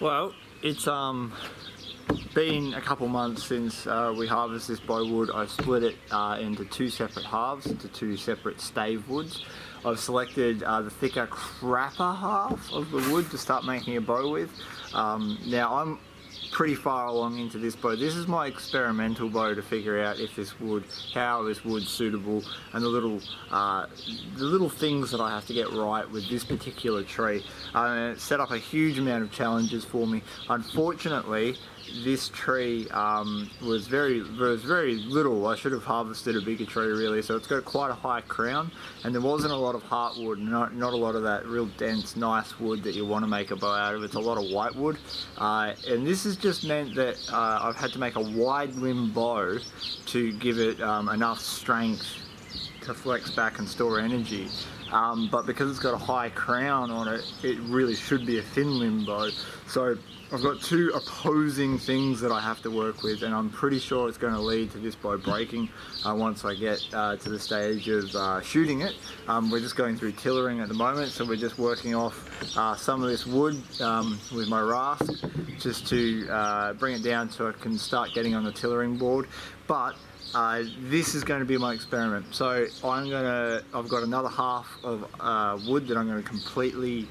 Well, it's been a couple months since we harvested this bow wood. I split it into two separate halves, into two separate stave woods. I've selected the thicker crapper half of the wood to start making a bow with. Now I'm pretty far along into this bow. This is my experimental bow to figure out if this wood, how this wood's suitable, and the little things that I have to get right with this particular tree. It set up a huge amount of challenges for me. Unfortunately, this tree was very little. I should have harvested a bigger tree really, so it's got quite a high crown, and there wasn't a lot of heartwood, not a lot of that real dense nice wood that you want to make a bow out of. It's a lot of whitewood, and this has just meant that I've had to make a wide limb bow to give it enough strength to flex back and store energy. But because it's got a high crown on it, it really should be a thin limb bow. So I've got two opposing things that I have to work with, and I'm pretty sure it's going to lead to this bow breaking once I get to the stage of shooting it. We're just going through tillering at the moment, so we're just working off some of this wood with my rasp just to bring it down so I can start getting on the tillering board. But this is going to be my experiment. So I've got another half of wood that I'm going to completely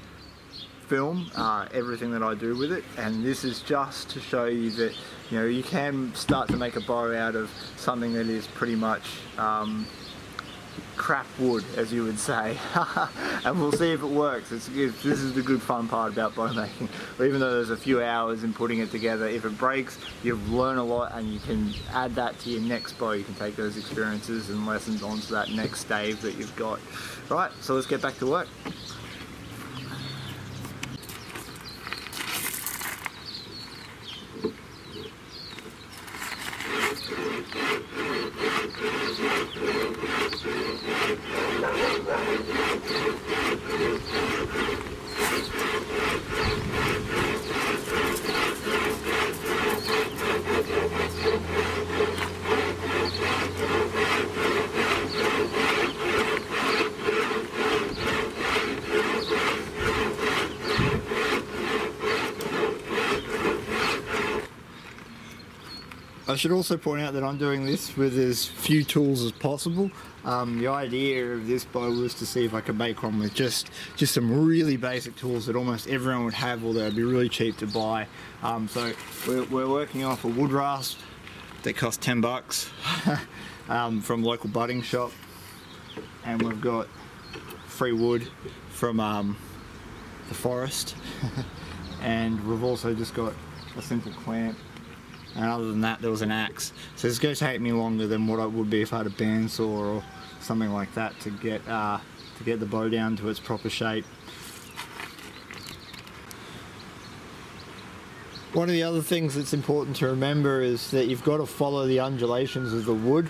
film everything that I do with it, and this is just to show you that you can start to make a bow out of something that is pretty much crap wood, as you would say. And we'll see if it works. This is the good fun part about bow making. Even though there's a few hours in putting it together, if it breaks, you've learned a lot, and you can add that to your next bow. You can take those experiences and lessons onto that next stave that you've got. Right, so let's get back to work. I should also point out that I'm doing this with as few tools as possible. The idea of this bow was to see if I could make one with just some really basic tools that almost everyone would have, or they'd be really cheap to buy. So we're working off a wood rasp that cost 10 bucks from local budding shop, and we've got free wood from the forest, and we've also just got a simple clamp. And other than that, there was an axe. So it's going to take me longer than what it would be if I had a bandsaw or something like that to get the bow down to its proper shape. One of the other things that's important to remember is that you've got to follow the undulations of the wood.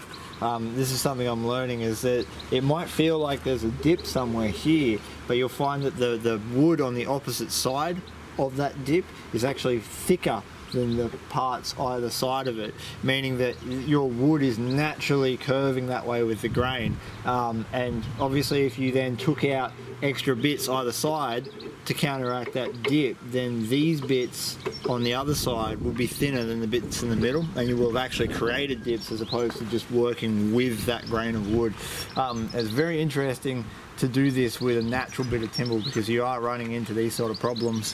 This is something I'm learning, is that it might feel like there's a dip somewhere here, but you'll find that the wood on the opposite side of that dip is actually thicker than the parts either side of it, meaning that your wood is naturally curving that way with the grain. And obviously if you then took out extra bits either side to counteract that dip, then these bits on the other side will be thinner than the bits in the middle, and you will have actually created dips as opposed to just working with that grain of wood. It's very interesting to do this with a natural bit of timber, because you are running into these sort of problems.